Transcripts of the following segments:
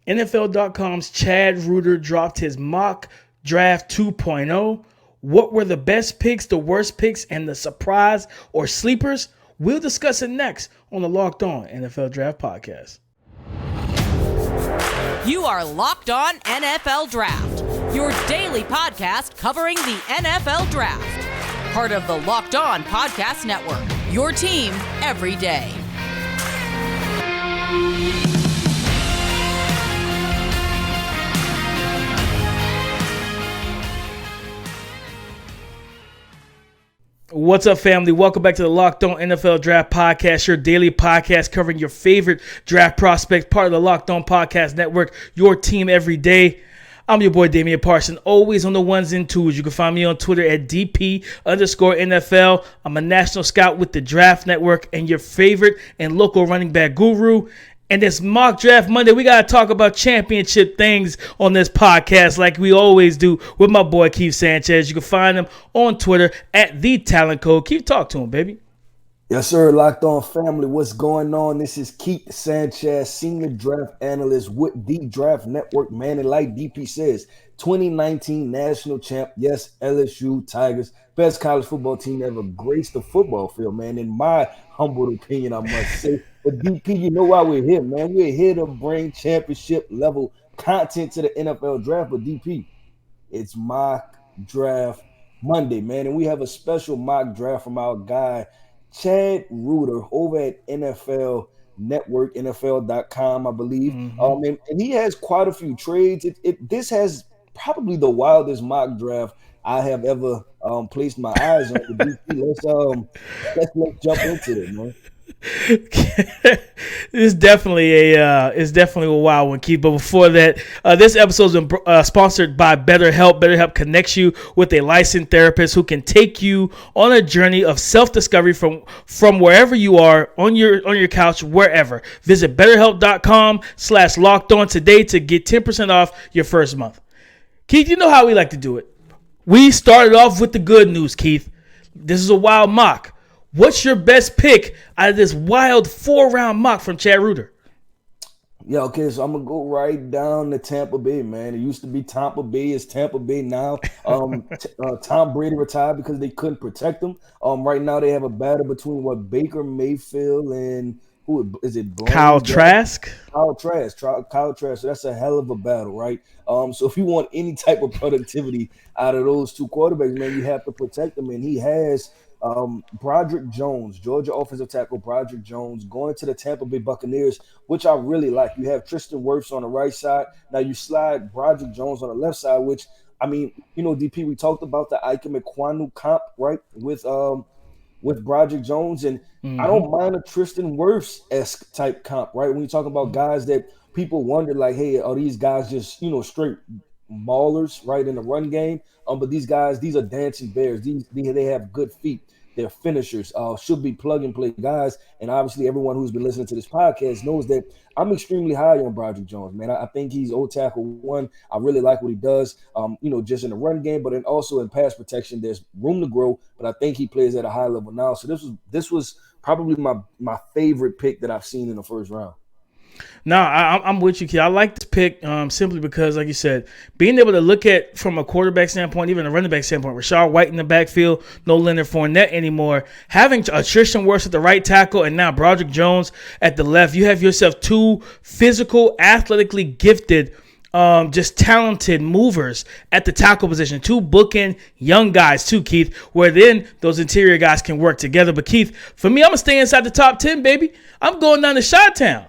NFL.com's Chad Reuter dropped his mock draft 2.0. What were the best picks, the worst picks, and the surprise or sleepers? We'll discuss it next on the Locked On NFL Draft Podcast. You are Locked On NFL Draft, your daily podcast covering the NFL Draft. Part of the Locked On Podcast Network, your team every day. What's up, family? Welcome back to the Locked On NFL Draft Podcast, your daily podcast covering your favorite draft prospects, part of the Locked On Podcast Network, your team every day. I'm your boy, Damian Parson, always on the ones and twos. You can find me on Twitter at DP_NFL. I'm a national scout with the Draft Network and your favorite and local running back guru. And this mock draft Monday, we got to talk about championship things on this podcast like we always do with my boy Keith Sanchez. You can find him on Twitter at TheTalentCode. Keith, talk to him, baby. Yes, sir. Locked On family. What's going on? This is Keith Sanchez, senior draft analyst with the Draft Network. Man, and like DP says, 2019 national champ. Yes, LSU Tigers, best college football team ever graced the football field, man. In my humble opinion, I must say. But DP, you know why we're here, man. We're here to bring championship level content to the NFL draft. But DP, it's mock draft Monday, man. And we have a special mock draft from our guy, Chad Reuter, over at NFL Network, NFL.com, I believe. And he has quite a few trades. This has probably the wildest mock draft I have ever placed my eyes on. DP, let's jump into it, man. It's definitely a wild one, Keith. But before that, this episode has been sponsored by BetterHelp. BetterHelp connects you with a licensed therapist who can take you on a journey of self-discovery from wherever you are, on your couch, wherever. Visit BetterHelp.com/lockedon today to get 10% off your first month. Keith, you know how we like to do it. We started off with the good news, Keith. This is a wild mock. What's your best pick out of this wild 4-round mock from Chad Reuter? Yeah, okay, so I'm going to go right down to Tampa Bay, man. It used to be Tampa Bay. It's Tampa Bay now. Tom Brady retired because they couldn't protect him. Right now they have a battle between Baker Mayfield and who is it? Kyle Trask? Kyle Trask. So that's a hell of a battle, right? So if you want any type of productivity out of those two quarterbacks, man, you have to protect them. And he has Broderick Jones, Georgia offensive tackle Broderick Jones, going to the Tampa Bay Buccaneers, which I really like. You have Tristan Wirfs on the right side. Now you slide Broderick Jones on the left side, which, I mean, you know, DP, we talked about the Ike McQuanu comp, right, with Broderick Jones, and I don't mind a Tristan Wirfs-esque type comp, right? When you talk about guys that people wonder, like, hey, are these guys just, you know, straight maulers, right, in the run game? But these guys, these are dancing bears. They have good feet. They're finishers. Should be plug-and-play guys. And obviously everyone who's been listening to this podcast knows that I'm extremely high on Broderick Jones, man. I think he's old tackle one. I really like what he does, you know, just in the run game, but then also in pass protection. There's room to grow, but I think he plays at a high level now. So this was probably my favorite pick that I've seen in the first round. No, I'm with you, kid. I like this pick simply because, like you said, being able to look at from a quarterback standpoint, even a running back standpoint, Rashad White in the backfield, no Leonard Fournette anymore, having Tristan Wirfs at the right tackle and now Broderick Jones at the left, you have yourself two physical, athletically gifted, just talented movers at the tackle position, two bookend young guys too, Keith, where then those interior guys can work together. But Keith, for me, I'm going to stay inside the top 10, baby. I'm going down to Chi-Town.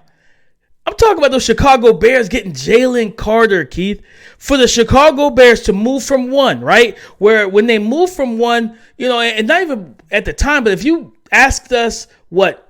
I'm talking about those Chicago Bears getting Jalen Carter, Keith. For the Chicago Bears to move from one, right? Where when they move from one, you know, and not even at the time, but if you asked us,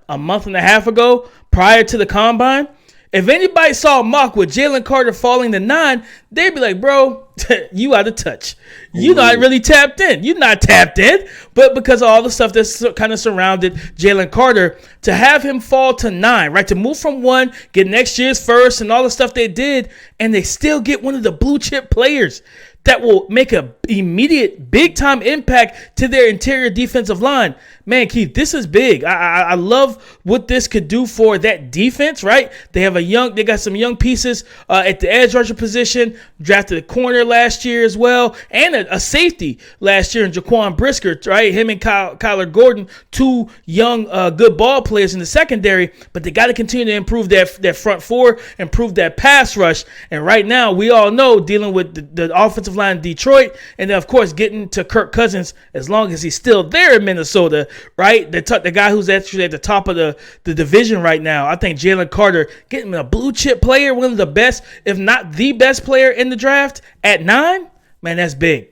a month and a half ago prior to the combine, if anybody saw a mock with Jalen Carter falling to 9, they'd be like, bro, you out of touch. You're not really tapped in. You're not tapped in. But because of all the stuff that's kind of surrounded Jalen Carter, to have him fall to 9, right? To move from 1, get next year's first and all the stuff they did, and they still get one of the blue chip players that will make a immediate big time impact to their interior defensive line. Man, Keith, this is big. I love what this could do for that defense, right? They got some young pieces at the edge rusher position, drafted a corner last year as well, and a safety last year in Jaquan Brisker, right? Him and Kyler Gordon, two young good ball players in the secondary, but they got to continue to improve that front four, improve that pass rush. And right now, we all know dealing with the offensive line in Detroit, and then, of course, getting to Kirk Cousins as long as he's still there in Minnesota, right? The guy who's actually at the top of the division right now. I think Jalen Carter, getting a blue chip player, one of the best, if not the best player in the draft at 9, man, that's big.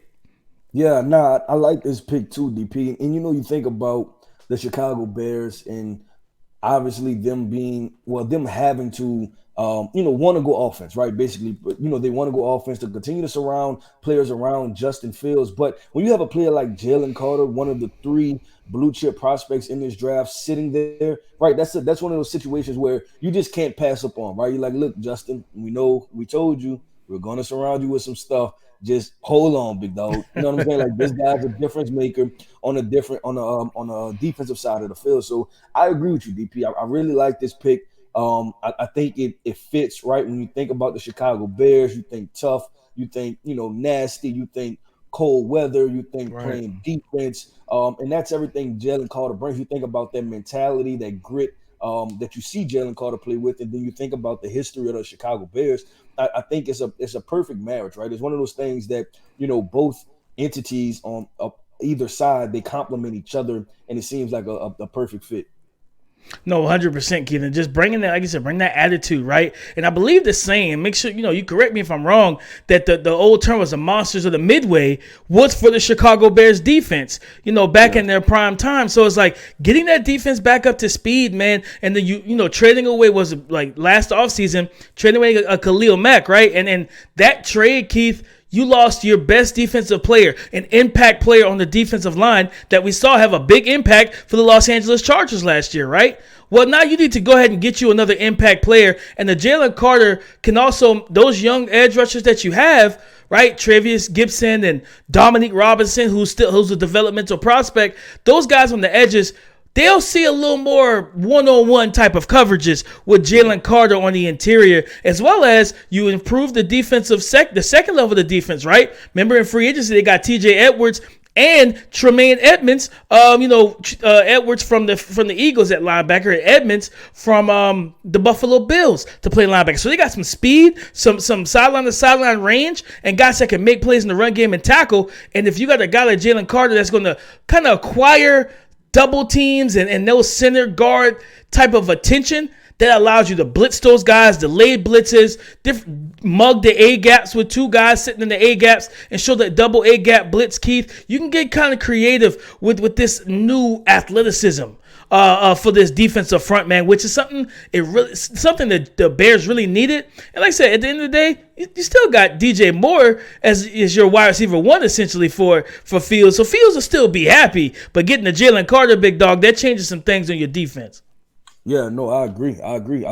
Yeah, nah, I like this pick too, DP. And you think about the Chicago Bears and obviously them having to want to go offense, right? Basically, but they want to go offense to continue to surround players around Justin Fields. But when you have a player like Jalen Carter, one of the 3 blue chip prospects in this draft, sitting there, right? That's one of those situations where you just can't pass up on, right? You're like, look, Justin, we told you we're going to surround you with some stuff. Just hold on, big dog. You know what I'm saying? Like, this guy's a difference maker on a defensive side of the field. So I agree with you, DP. I really like this pick. I think it fits right when you think about the Chicago Bears. You think tough, you think nasty, you think cold weather, you think playing defense, and that's everything Jalen Carter brings. You think about that mentality, that grit that you see Jalen Carter play with, and then you think about the history of the Chicago Bears. I think it's a perfect marriage, right? It's one of those things that both entities on either side, they complement each other, and it seems like a perfect fit. No, 100%, Keith. Just bringing that, like I said, bring that attitude, right? And I believe the saying, make sure, you correct me if I'm wrong, that the old term was the monsters of the Midway was for the Chicago Bears defense, back in their prime time. So it's like getting that defense back up to speed, man. And then, trading away was like last offseason, trading away a Khalil Mack, right? And that trade, Keith, you lost your best defensive player, an impact player on the defensive line that we saw have a big impact for the Los Angeles Chargers last year, right? Well, now you need to go ahead and get you another impact player. And the Jalen Carter can also, those young edge rushers that you have, right? Tre'Vius Gibson and Dominique Robinson, who's a developmental prospect, those guys on the edges, they'll see a little more one-on-one type of coverages with Jalen Carter on the interior, as well as you improve the defensive the second level of the defense, right? Remember in free agency, they got TJ Edwards and Tremaine Edmonds, Edwards from the Eagles at linebacker, and Edmonds from the Buffalo Bills to play linebacker. So they got some speed, some sideline to sideline range, and guys that can make plays in the run game and tackle. And if you got a guy like Jalen Carter that's going to kind of acquire double teams and those center guard type of attention, that allows you to blitz those guys, delayed blitzes, mug the A gaps with 2 guys sitting in the A gaps and show that double A gap blitz, Keith. You can get kind of creative with this new athleticism for this defensive front, man, which is something that the Bears really needed. And like I said, at the end of the day, you still got DJ Moore as your wide receiver 1 essentially for Fields. So Fields will still be happy, but getting the Jalen Carter, big dog, that changes some things on your defense. Yeah, no, I agree.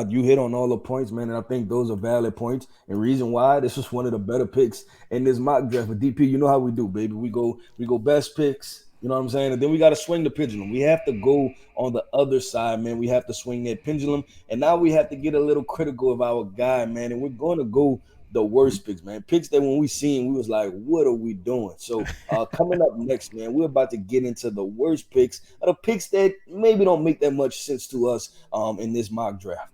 You hit on all the points, man, and I think those are valid points. And reason why this was one of the better picks in this mock draft. But DP, you know how we do, baby. We go best picks. You know what I'm saying? And then we got to swing the pendulum. We have to go on the other side, man. We have to swing that pendulum. And now we have to get a little critical of our guy, man. And we're going to go the worst picks, man. Picks that when we seen, we was like, what are we doing? So coming up next, man, we're about to get into the worst picks, the picks that maybe don't make that much sense to us in this mock draft.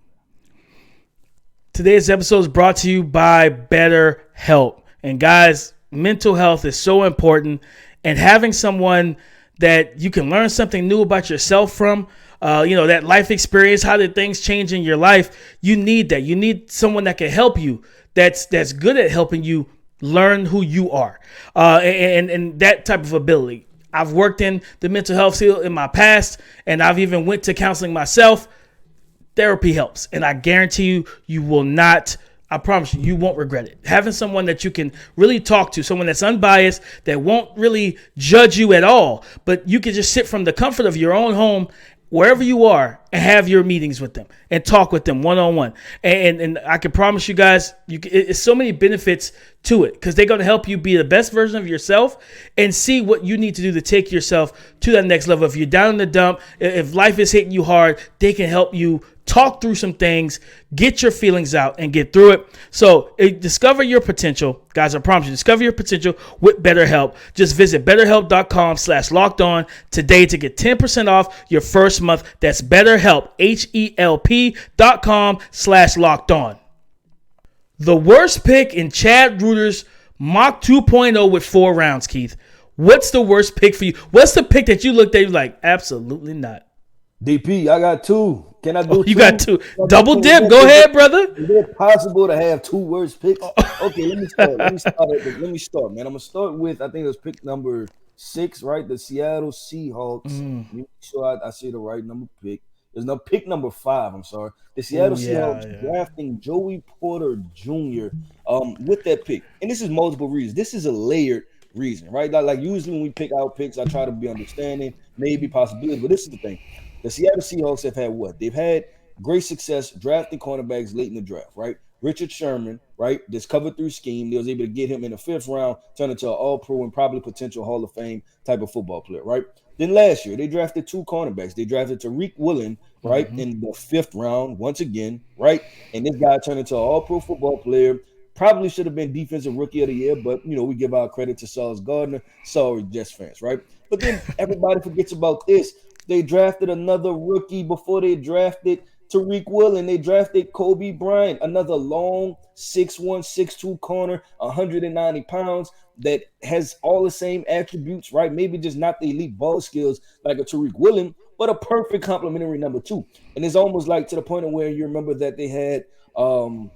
Today's episode is brought to you by BetterHelp. And guys, mental health is so important. And having someone that you can learn something new about yourself from, that life experience, how did things change in your life? You need that. You need someone that can help you, that's good at helping you learn who you are, and that type of ability. I've worked in the mental health field in my past, and I've even went to counseling myself. Therapy helps, and I guarantee you will not. I promise you won't regret it. Having someone that you can really talk to, someone that's unbiased, that won't really judge you at all, but you can just sit from the comfort of your own home wherever you are and have your meetings with them and talk with them one-on-one. And I can promise you guys, it's so many benefits to it because they're going to help you be the best version of yourself and see what you need to do to take yourself to that next level. If you're down in the dump, if life is hitting you hard, they can help you talk through some things, get your feelings out, and get through it. So discover your potential. Guys, I promise you, discover your potential with BetterHelp. Just visit BetterHelp.com/lockedon today to get 10% off your first month. That's BetterHelp, HELP.com/lockedon. The worst pick in Chad Reuter's Mock 2.0 with 4 rounds, Keith. What's the worst pick for you? What's the pick that you looked at and you're like, absolutely not? DP, I got 2. Can I do 2? You got 2. Double dip. Go ahead, brother. Is it possible to have 2 worst picks? Okay, let me start, man. I'm going to start with, I think it was pick number 6, right? The Seattle Seahawks. Make sure I say the right number pick. There's no pick number 5, I'm sorry. The Seattle Seahawks drafting Joey Porter Jr. With that pick. And this is multiple reasons. This is a layered reason, right? Like usually when we pick our picks, I try to be understanding, maybe possibilities, but this is the thing. The Seattle Seahawks have had what? They've had great success drafting cornerbacks late in the draft, right? Richard Sherman, right? This covered through scheme. They was able to get him in the 5th round, turn into an all-pro and probably potential Hall of Fame type of football player, right? Then last year, they drafted 2 cornerbacks. They drafted Tariq Woolen, right, in the 5th round once again, right? And this guy turned into an all-pro football player. Probably should have been Defensive Rookie of the Year, but, we give our credit to Sauce Gardner. Sorry, Jets fans, right? But then everybody forgets about this. They drafted another rookie before they drafted Tariq Woolen. They drafted Kobe Bryant, another long 6'1", 6'2" corner, 190 pounds that has all the same attributes, right? Maybe just not the elite ball skills like a Tariq Woolen, but a perfect complementary number 2. And it's almost like to the point of where you remember that they had who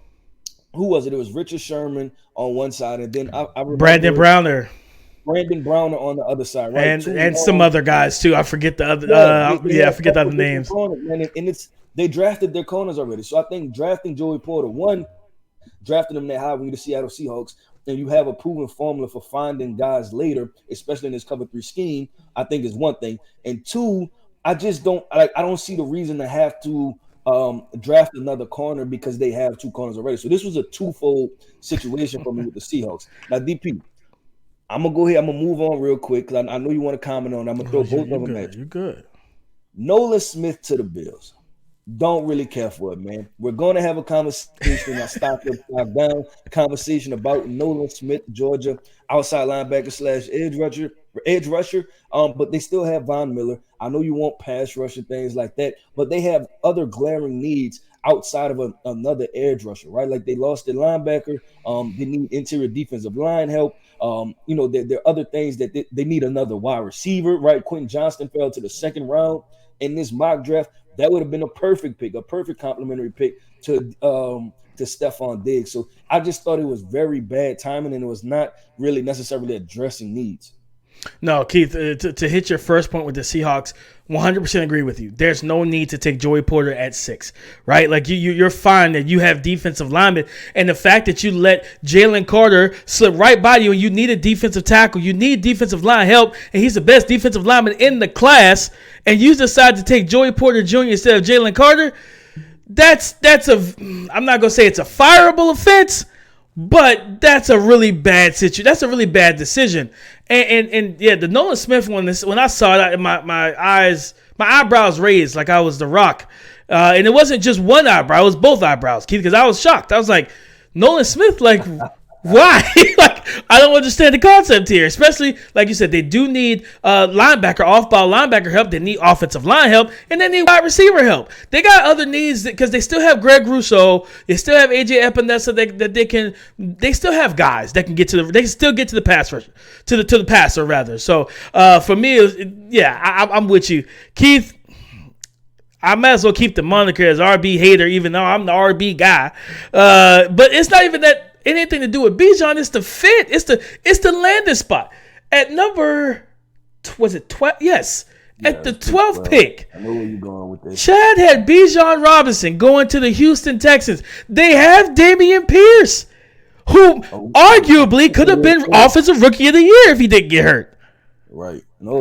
was it? It was Richard Sherman on one side, and then I remember Brandon Browner on the other side, right? And some other guys too. I forget the other. I forget the other names. And they drafted their corners already. So I think drafting Joey Porter, one, drafting them that high when you're the Seattle Seahawks, and you have a proven formula for finding guys later, especially in this cover 3 scheme, I think is one thing. And 2, I just don't I don't see the reason to have to draft another corner because they have 2 corners already. So this was a twofold situation for me with the Seahawks. Now, DP, I'm going to go ahead. I'm going to move on real quick because I know you want to comment on it. I'm going to throw both of them at you. You're good. Nolan Smith to the Bills. Don't really care for it, man. We're going to have a conversation. I stopped down a conversation about Nolan Smith, Georgia, outside linebacker / edge rusher. But they still have Von Miller. I know you want pass rush and things like that, but they have other glaring needs outside of another edge rusher, right? Like they lost their linebacker. They need interior defensive line help. There are other things that they need another wide receiver, right? Quentin Johnston fell to the 2nd round in this mock draft. That would have been a perfect pick, a perfect complimentary pick to Stephon Diggs. So I just thought it was very bad timing, and it was not really necessarily addressing needs. No, Keith, to hit your first point with the Seahawks, 100% agree with you. There's no need to take Joey Porter at 6, right? Like you're fine that you have defensive linemen, and the fact that you let Jalen Carter slip right by you and you need a defensive tackle, you need defensive line help, and he's the best defensive lineman in the class, and you decide to take Joey Porter Jr. instead of Jalen Carter, I'm not going to say it's a fireable offense, but that's a really bad situation. That's a really bad decision. And the Nolan Smith one, when I saw it, my eyebrows raised like I was The Rock. And it wasn't just one eyebrow, it was both eyebrows, Keith, because I was shocked. I was like, Nolan Smith, like, why? Like, I don't understand the concept here, especially, like you said, they do need linebacker, off-ball linebacker help. They need offensive line help, and they need wide receiver help. They got other needs because they still have Greg Rousseau. They still have AJ Epinesa they still have guys that can they can still get to the pass rusher, to the passer rather. So for me, I'm with you, Keith. I might as well keep the moniker as RB hater, even though I'm the RB guy. But it's not even that anything to do with Bijan. It's the fit. It's the landing spot at number. Was it 12? Yes. At the 12th pick. I know where you're going with this. Chad had Bijan Robinson going to the Houston Texans. They have Damian Pierce, who arguably could have been Offensive Rookie of the Year if he didn't get hurt. Right. No,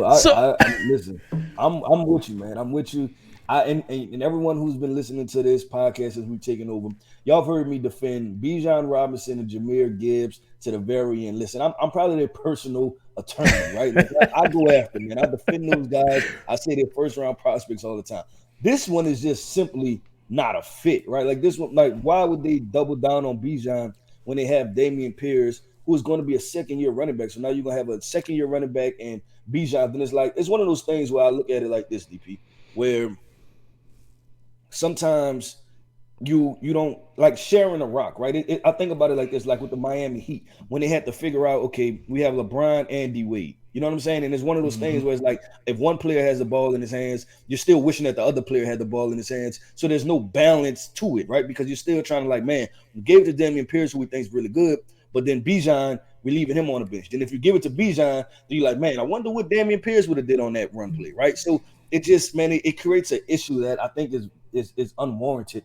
listen. I'm with you, man. I'm with you. And everyone who's been listening to this podcast as we've taken over, y'all have heard me defend Bijan Robinson and Jahmyr Gibbs to the very end. Listen, I'm probably their personal attorney, right? Like, I go after, man. I defend those guys. I say they're first round prospects all the time. This one is just simply not a fit, right? Like this one, like why would they double down on Bijan when they have Dameon Pierce, who is going to be a second-year running back? So now you're gonna have a second-year running back and Bijan. Then it's one of those things where I look at it like this, DP, where sometimes you don't like sharing a rock, right? I think about it like this, like with the Miami Heat, when they had to figure out, okay, we have LeBron and D-Wade. You know what I'm saying? And it's one of those things where it's like, if one player has the ball in his hands, you're still wishing that the other player had the ball in his hands. So there's no balance to it, right? Because you're still trying to like, man, we gave it to Dameon Pierce, who we think is really good, but then Bijan, we're leaving him on the bench. Then if you give it to Bijan, then you're like, man, I wonder what Dameon Pierce would have did on that run play, right? So it just, man, it creates an issue that I think is unwarranted.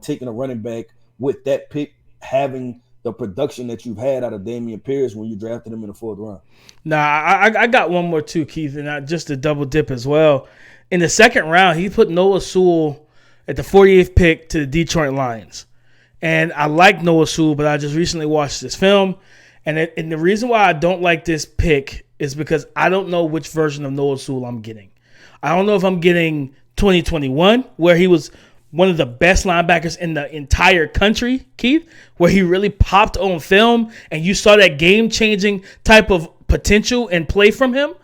Taking a running back with that pick, having the production that you've had out of Dameon Pierce when you drafted him in the 4th round. Nah, I got one more too, Keith, and just to double dip as well. In the 2nd round, he put Noah Sewell at the 48th pick to the Detroit Lions. And I like Noah Sewell, but I just recently watched this film. And the reason why I don't like this pick is because I don't know which version of Noah Sewell I'm getting. I don't know if I'm getting 2021, where he was one of the best linebackers in the entire country, Keith, where he really popped on film and you saw that game-changing type of potential and play from him?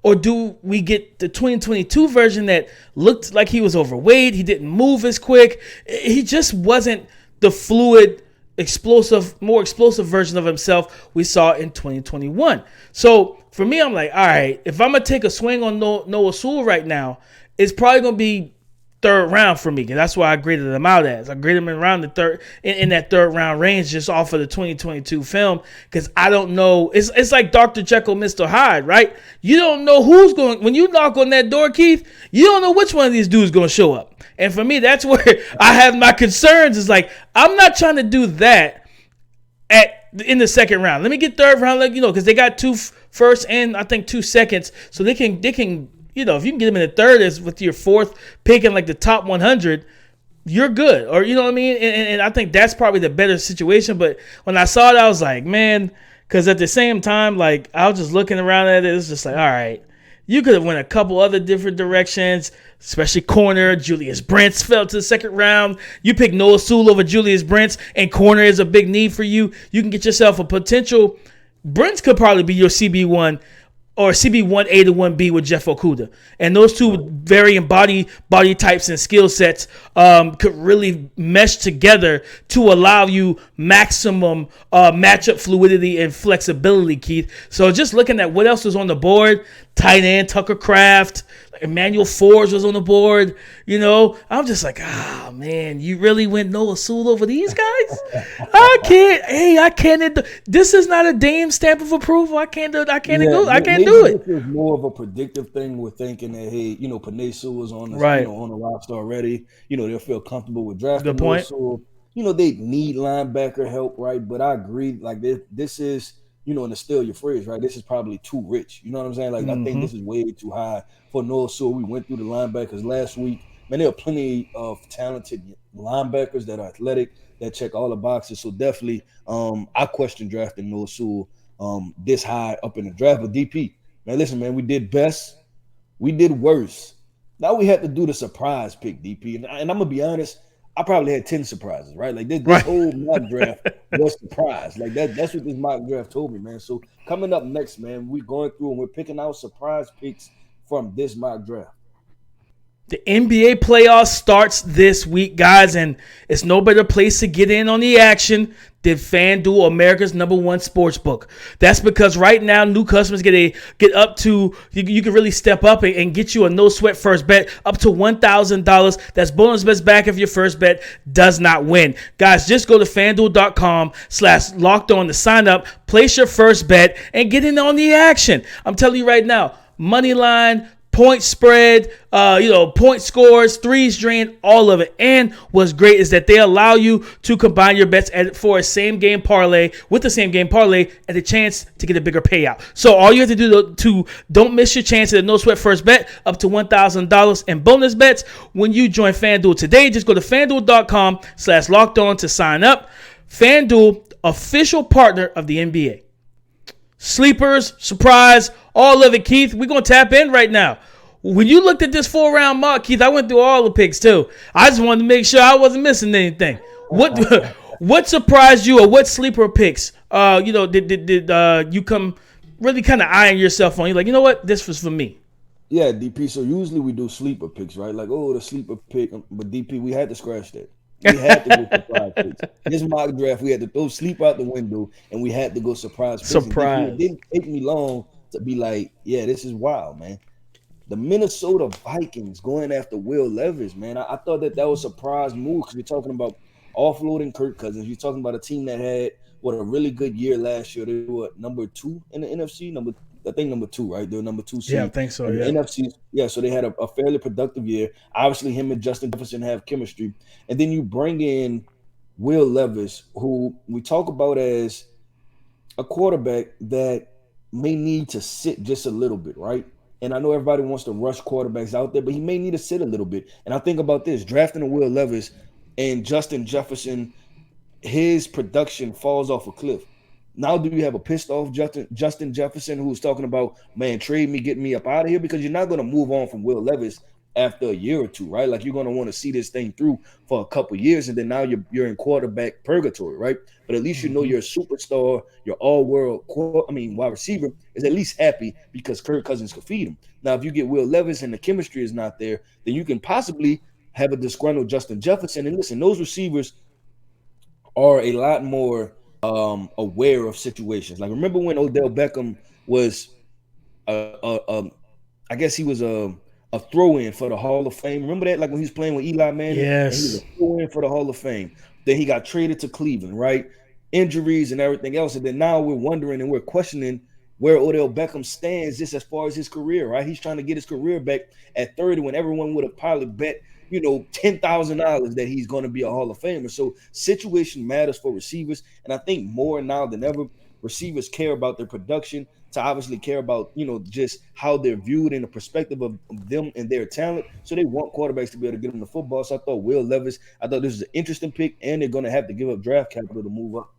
Or do we get the 2022 version that looked like he was overweight, he didn't move as quick, he just wasn't the fluid, more explosive version of himself we saw in 2021. So for me, I'm like, all right, if I'm going to take a swing on Noah Sewell right now, it's probably going to be 3rd round for me, because that's why I graded him out as. I graded him around the third in that 3rd round range, just off of the 2022 film, because I don't know. It's like Dr. Jekyll, Mr. Hyde, right? You don't know who's going. When you knock on that door, Keith, you don't know which one of these dudes going to show up. And for me, that's where I have my concerns. Is like, I'm not trying to do that in the 2nd round. Let me get 3rd round, because they got 2 firsts and I think 2 seconds, so they can. If you can get him in the 3rd as with your 4th pick in like the top 100, you're good. Or, you know what I mean? And I think that's probably the better situation. But when I saw it, I was like, man, because at the same time, like, I was just looking around at it. It's just like, all right, you could have went a couple other different directions, especially corner. Julius Brents fell to the 2nd round. You pick Noah Sewell over Julius Brents, and corner is a big need for you. You can get yourself a potential. Brents could probably be your CB1 or CB1A to 1B with Jeff Okudah. And those two varying body types and skill sets could really mesh together to allow you maximum matchup fluidity and flexibility, Keith. So just looking at what else was on the board, tight end Tucker Kraft, Emmanuel Forbes was on the board. I'm just like, man, you really went Noah Sewell over these guys? I can't. This is not a Dame stamp of approval. I can't do it. This is more of a predictive thing. We're thinking that, hey, Penei Sewell's on the on the roster already. They'll feel comfortable with drafting Noah Sewell. They need linebacker help, right? But I agree. Like this is. And to steal your phrase, right? This is probably too rich. You know what I'm saying? Like, I think this is way too high for Noah Sewell. We went through the linebackers last week. Man, there are plenty of talented linebackers that are athletic, that check all the boxes. So definitely, I question drafting Noah Sewell this high up in the draft. But DP, man, listen, man, we did best. We did worse. Now we had to do the surprise pick, DP. And I'm going to be honest, I probably had 10 surprises, right? Like this whole mock draft was surprise. Like that's what this mock draft told me, man. So coming up next, man, we're going through and we're picking out surprise picks from this mock draft. The NBA playoffs starts this week, guys, and it's no better place to get in on the action than FanDuel, America's #1 sports book. That's because right now new customers get up to you can really step up and get you a no sweat first bet up to $1,000. That's bonus bets back if your first bet does not win. Guys, just go to FanDuel.com/lockedon to sign up, place your first bet, and get in on the action. I'm telling you right now, money line, point spread, point scores, threes drained, all of it. And what's great is that they allow you to combine your bets for a same game parlay with the same game parlay at a chance to get a bigger payout. So all you have to do to don't miss your chance at a no sweat first bet up to $1,000 in bonus bets when you join FanDuel today. Just go to FanDuel.com/lockedon to sign up. FanDuel, official partner of the NBA. Sleepers, surprise, all of it, Keith. We're going to tap in right now. When you looked at this 4-round mock, Keith, I went through all the picks too. I just wanted to make sure I wasn't missing anything. What surprised you, or what sleeper picks, did you come really kind of eyeing yourself on? You're like, you know what? This was for me. Yeah, DP. So usually we do sleeper picks, right? Like, the sleeper pick. But DP, we had to scratch that. We had to go surprise picks. This mock draft, we had to throw sleep out the window, and we had to go surprise picks. Surprise. It didn't take me long to be like, yeah, this is wild, man. The Minnesota Vikings going after Will Levis, man. I thought that was a surprise move because you're talking about offloading Kirk Cousins. You're talking about a team that had, a really good year last year. They were number 2 in the NFC, number 2, right? They were number 2 seed. Yeah, I think so, yeah. The NFC, yeah, so they had a fairly productive year. Obviously, him and Justin Jefferson have chemistry. And then you bring in Will Levis, who we talk about as a quarterback that may need to sit just a little bit, right? And I know everybody wants to rush quarterbacks out there, but he may need to sit a little bit. And I think about this, drafting a Will Levis and Justin Jefferson, his production falls off a cliff. Now do you have a pissed off Justin Jefferson who's talking about, man, trade me, get me up out of here? Because you're not going to move on from Will Levis after a year or two, right? Like, you're going to want to see this thing through for a couple years, and then now you're in quarterback purgatory, right? But at least you know you're a superstar, your all-world wide receiver is at least happy because Kirk Cousins could feed him. Now, if you get Will Levis and the chemistry is not there, then you can possibly have a disgruntled Justin Jefferson. And listen, those receivers are a lot more aware of situations. Like, remember when Odell Beckham was I guess he was a throw-in for the Hall of Fame. Remember that? Like when he was playing with Eli Manning? Yes. And he was a throw-in for the Hall of Fame. Then he got traded to Cleveland, right? Injuries and everything else. And then now we're wondering and we're questioning where Odell Beckham stands just as far as his career, right? He's trying to get his career back at 30 when everyone would have probably bet, $10,000 that he's going to be a Hall of Famer. So situation matters for receivers. And I think more now than ever, receivers care about their production, to obviously care about, just how they're viewed in the perspective of them and their talent. So they want quarterbacks to be able to get them the football. So I thought Will Levis, this was an interesting pick, and they're going to have to give up draft capital to move up.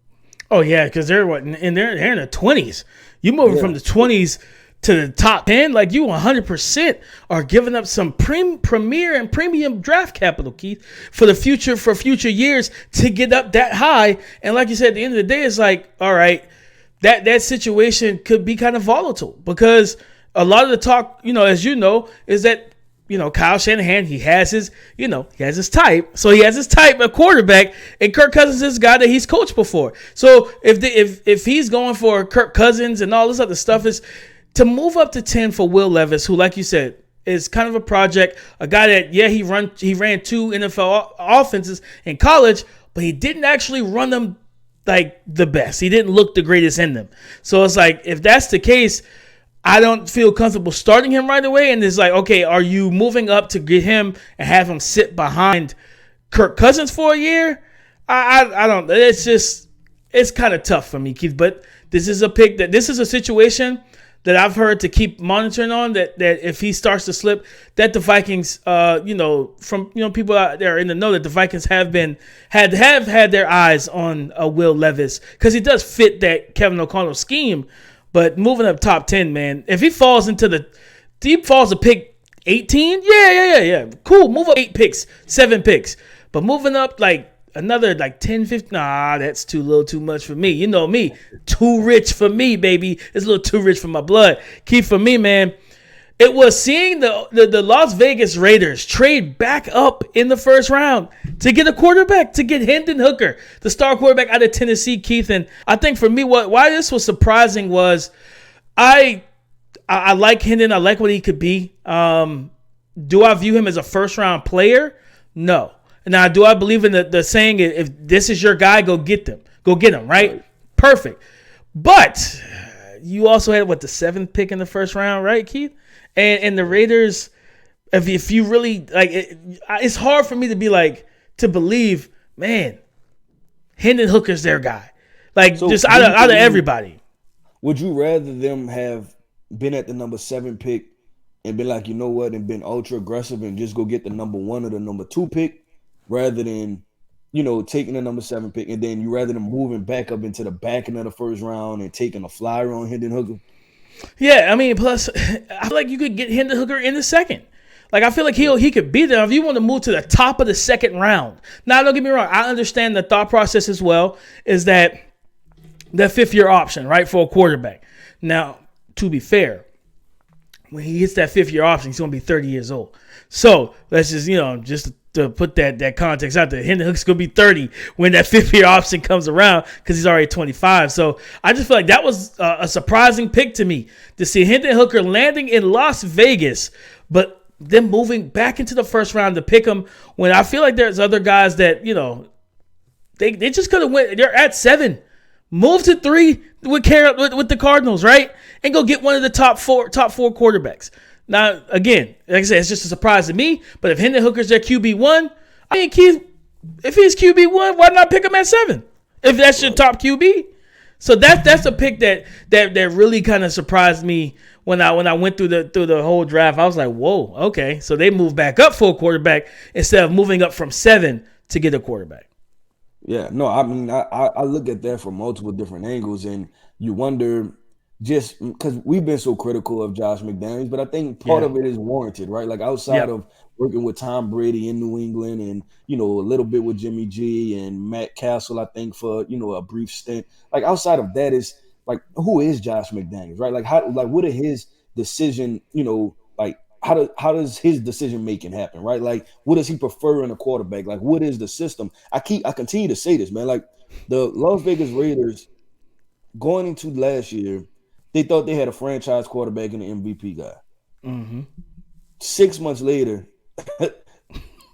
Oh, yeah, because they're in the 20s. You moving from the 20s to the top 10, like you 100% are giving up some premier and premium draft capital, Keith, for future years to get up that high. And like you said, at the end of the day, it's like, all right, that situation could be kind of volatile because a lot of the talk, as you know, is that, Kyle Shanahan, he has his type. So he has his type of quarterback, and Kirk Cousins is a guy that he's coached before. So if he's going for Kirk Cousins and all this other stuff, is to move up to 10 for Will Levis, who, like you said, is kind of a project, a guy that, he ran 2 NFL offenses in college, but he didn't actually run them like the best. He didn't look the greatest in them. So it's like, if that's the case, I don't feel comfortable starting him right away. And it's like, okay, are you moving up to get him and have him sit behind Kirk Cousins for a year? I don't. It's kind of tough for me, Keith. But this is a situation that I've heard to keep monitoring on, that if he starts to slip, that the Vikings, from people out there in the know, that the Vikings have had their eyes on Will Levis, because he does fit that Kevin O'Connell scheme. But moving up top 10, man, if he falls to pick 18, yeah, cool, move up 8 picks, 7 picks. But moving up like another 10, 15, that's too little, too much for me. You know me, too rich for me, baby. It's a little too rich for my blood. Key for me, man, it was seeing the Las Vegas Raiders trade back up in the first round to get a quarterback, to get Hendon Hooker, the star quarterback out of Tennessee, Keith. And I think for me, why this was surprising was I like Hendon. I like what he could be. Do I view him as a first-round player? No. Now, do I believe in the saying, if this is your guy, go get them. Go get him, right? Perfect. But you also had the 7th pick in the first round, right, Keith? And the Raiders, if you really like, it's hard for me to be like to believe, man, Hendon Hooker's their guy. Like so just out of everybody. Would you rather them have been at the number 7 pick and been like, you know what, and been ultra aggressive and just go get the number 1 or the number 2 pick, rather than, you know, taking the number 7 pick and then you rather than moving back up into the back end of the first round and taking a flyer on Hendon Hooker? Yeah, I mean, plus I feel like you could get Hendon Hooker in the second. Like, I feel like he could be there if you want to move to the top of the second round. Now, don't get me wrong. I understand the thought process as well is that 5th-year option, right, for a quarterback. Now, to be fair, when he hits that 5th-year option, he's going to be 30 years old. So, let's just, just to put that context out there, Hendon Hooker's going to be 30 when that 5th-year option comes around because he's already 25. So, I just feel like that was a surprising pick to me to see Hendon Hooker landing in Las Vegas, but then moving back into the first round to pick him when I feel like there's other guys that, they just could have went. They're at 7. Move to 3 with the Cardinals, right? And go get one of the top four quarterbacks. Now, again, like I said, it's just a surprise to me. But if Hendon Hooker's their QB1, I mean, Keith, if he's QB1, why not pick him at 7? If that's your top QB. So that's a pick that really kind of surprised me when I went through the whole draft. I was like, whoa, okay. So they moved back up for a quarterback instead of moving up from 7 to get a quarterback. Yeah, no, I mean, I look at that from multiple different angles, and you wonder just because we've been so critical of Josh McDaniels, but I think part of it is warranted, right? Like outside of working with Tom Brady in New England and, a little bit with Jimmy G and Matt Castle, I think for, a brief stint. Like outside of that is like, who is Josh McDaniels, right? Like what are his decision, how does his decision making happen, right? Like, what does he prefer in a quarterback? Like, what is the system? I continue to say this, man. Like, the Las Vegas Raiders going into last year, they thought they had a franchise quarterback and an MVP guy. Mm-hmm. 6 months later,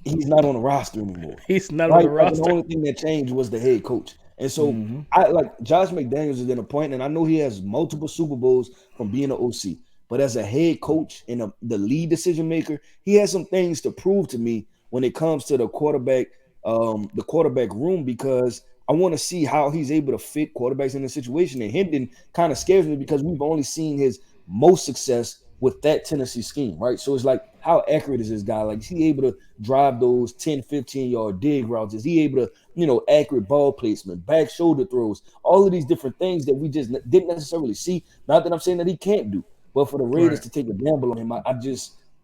he's not on the roster anymore. He's not on the roster. The only thing that changed was the head coach. And so I like Josh McDaniels is in a point, and I know he has multiple Super Bowls from being an OC. But as a head coach and the lead decision maker, he has some things to prove to me when it comes to the quarterback room, because I want to see how he's able to fit quarterbacks in the situation. And Hendon kind of scares me because we've only seen his most success with that Tennessee scheme, right? So it's like, how accurate is this guy? Like, is he able to drive those 10, 15-yard dig routes? Is he able to, accurate ball placement, back shoulder throws, all of these different things that we just didn't necessarily see? Not that I'm saying that he can't do. But for the Raiders to take a gamble on him,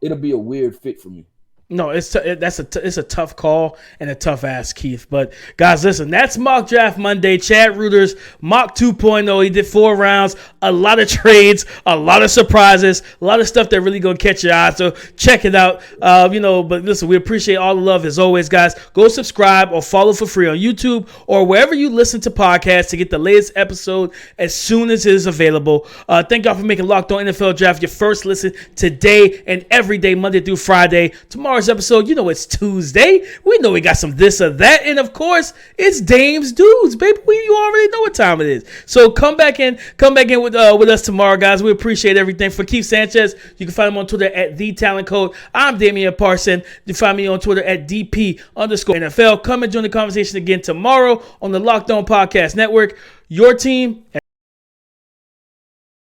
it'll be a weird fit for me. No, it's a tough call and a tough ask, Keith. But guys, listen, that's Mock Draft Monday. Chad Reuter's Mock 2.0. He did 4 rounds, a lot of trades, a lot of surprises, a lot of stuff that really gonna catch your eye. So check it out. But listen, we appreciate all the love as always, guys. Go subscribe or follow for free on YouTube or wherever you listen to podcasts to get the latest episode as soon as it is available. Thank y'all for making Locked On NFL Draft your first listen today and every day, Monday through Friday. Tomorrow's episode, it's Tuesday. We know we got some this or that, and of course, it's Dame's Dudes, baby. You already know what time it is. So come back in with us tomorrow, guys. We appreciate everything. For Keith Sanchez, you can find him on Twitter at TheTalentCode. I'm Damian Parson. You can find me on Twitter at DP_NFL. Come and join the conversation again tomorrow on the Locked On Podcast Network. Your team.